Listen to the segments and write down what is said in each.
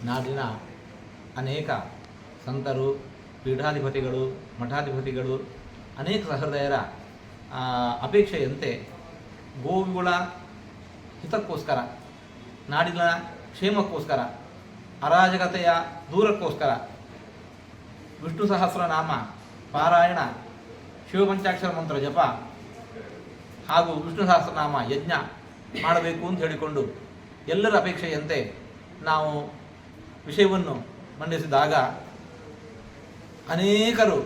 ನಾಡಿನ ಅನೇಕ ಸಂತರು, ಪೀಠಾಧಿಪತಿಗಳು, ಮಠಾಧಿಪತಿಗಳು, ಅನೇಕ ಸಹೃದಯರ ಅಪೇಕ್ಷೆಯಂತೆ ಗೋವುಗಳ ಹಿತಕ್ಕೋಸ್ಕರ, ನಾಡಿನ ಕ್ಷೇಮಕ್ಕೋಸ್ಕರ, ಅರಾಜಕತೆಯ ದೂರಕ್ಕೋಸ್ಕರ ವಿಷ್ಣು ಸಹಸ್ರನಾಮ ಪಾರಾಯಣ, ಶಿವಪಂಚಾಕ್ಷರ ಮಂತ್ರ ಜಪ ಹಾಗೂ ವಿಷ್ಣು ಸಹಸ್ರನಾಮ ಯಜ್ಞ ಮಾಡಬೇಕು ಅಂತ ಹೇಳಿಕೊಂಡು ಎಲ್ಲರ ಅಪೇಕ್ಷೆಯಂತೆ ನಾವು ವಿಷಯವನ್ನು ಮಂಡಿಸಿದಾಗ ಅನೇಕರು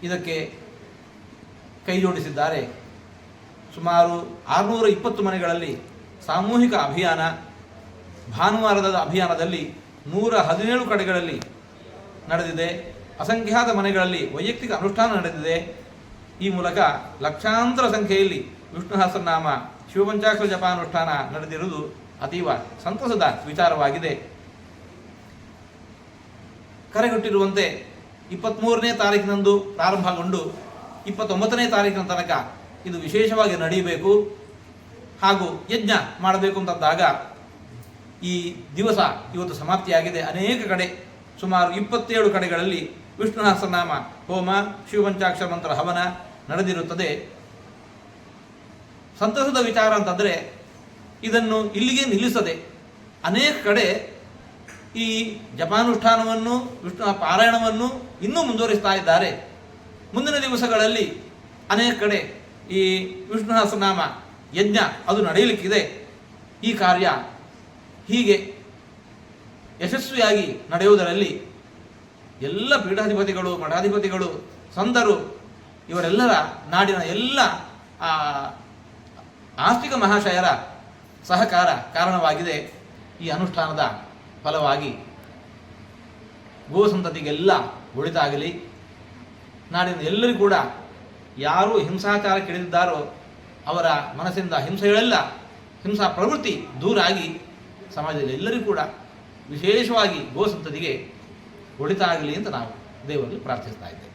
ಇದಕ್ಕೆ ಕೈ ಜೋಡಿಸಿದ್ದಾರೆ. ಸುಮಾರು 620 ಮನೆಗಳಲ್ಲಿ ಸಾಮೂಹಿಕ ಅಭಿಯಾನ, ಭಾನುವಾರದ ಅಭಿಯಾನದಲ್ಲಿ 117 ಕಡೆಗಳಲ್ಲಿ ನಡೆದಿದೆ. ಅಸಂಖ್ಯಾತ ಮನೆಗಳಲ್ಲಿ ವೈಯಕ್ತಿಕ ಅನುಷ್ಠಾನ ನಡೆದಿದೆ. ಈ ಮೂಲಕ ಲಕ್ಷಾಂತರ ಸಂಖ್ಯೆಯಲ್ಲಿ ವಿಷ್ಣು ಸಹಸ್ರನಾಮ ಶಿವಪಂಚಾಕ್ಷರ ಜಪಾನುಷ್ಠಾನ ನಡೆದಿರುವುದು ಅತೀವ ಸಂತಸದ ವಿಚಾರವಾಗಿದೆ. ಕರೆಗೊಟ್ಟಿರುವಂತೆ 23ನೇ ತಾರೀಕಿನಂದು ಪ್ರಾರಂಭಗೊಂಡು 29ನೇ ತಾರೀಕಿನ ತನಕ ಇದು ವಿಶೇಷವಾಗಿ ನಡೆಯಬೇಕು ಹಾಗೂ ಯಜ್ಞ ಮಾಡಬೇಕು ಅಂತಂದಾಗ ಈ ದಿವಸ ಇವತ್ತು ಸಮಾಪ್ತಿಯಾಗಿದೆ. ಅನೇಕ ಕಡೆ ಸುಮಾರು 27 ಕಡೆಗಳಲ್ಲಿ ವಿಷ್ಣು ಸಹಸ್ರನಾಮ ಹೋಮ, ಶಿವಪಂಚಾಕ್ಷರ ಮಂತ್ರ ಹವನ ನಡೆದಿರುತ್ತದೆ. ಸಂತಸದ ವಿಚಾರ ಅಂತಂದರೆ ಇದನ್ನು ಇಲ್ಲಿಗೆ ನಿಲ್ಲಿಸದೆ ಅನೇಕ ಕಡೆ ಈ ಜಪಾನುಷ್ಠಾನವನ್ನು, ವಿಷ್ಣು ಪಾರಾಯಣವನ್ನು ಇನ್ನೂ ಮುಂದುವರಿಸ್ತಾ ಇದ್ದಾರೆ. ಮುಂದಿನ ದಿವಸಗಳಲ್ಲಿ ಅನೇಕ ಕಡೆ ಈ ವಿಷ್ಣು ಸಹಸ್ರನಾಮ ಯಜ್ಞ ಅದು ನಡೆಯಲಿಕ್ಕಿದೆ. ಈ ಕಾರ್ಯ ಹೀಗೆ ಯಶಸ್ವಿಯಾಗಿ ನಡೆಯುವುದರಲ್ಲಿ ಎಲ್ಲ ಪೀಠಾಧಿಪತಿಗಳು, ಮಠಾಧಿಪತಿಗಳು, ಸಂತರು ಇವರೆಲ್ಲರ ನಾಡಿನ ಎಲ್ಲ ಆಸ್ತಿಕ ಮಹಾಶಯರ ಸಹಕಾರ ಕಾರಣವಾಗಿದೆ. ಈ ಅನುಷ್ಠಾನದ ಫಲವಾಗಿ ಗೋ ಸಂತತಿಗೆಲ್ಲ ಒಳಿತಾಗಲಿ. ನಾಡಿನ ಎಲ್ಲರಿಗೂ ಕೂಡ ಯಾರು ಹಿಂಸಾಚಾರಕ್ಕಿಳಿದಿದ್ದಾರೋ ಅವರ ಮನಸ್ಸಿಂದ ಹಿಂಸೆಗಳೆಲ್ಲ, ಹಿಂಸಾ ಪ್ರವೃತ್ತಿ ದೂರಾಗಿ ಸಮಾಜದಲ್ಲಿ ಎಲ್ಲರಿಗೂ ಕೂಡ ವಿಶೇಷವಾಗಿ ಗೋ ಸಂತತಿಗೆ ಒಳಿತಾಗಲಿ ಅಂತ ನಾವು ದೇವರಲ್ಲಿ ಪ್ರಾರ್ಥಿಸ್ತಾ ಇದ್ದೇವೆ.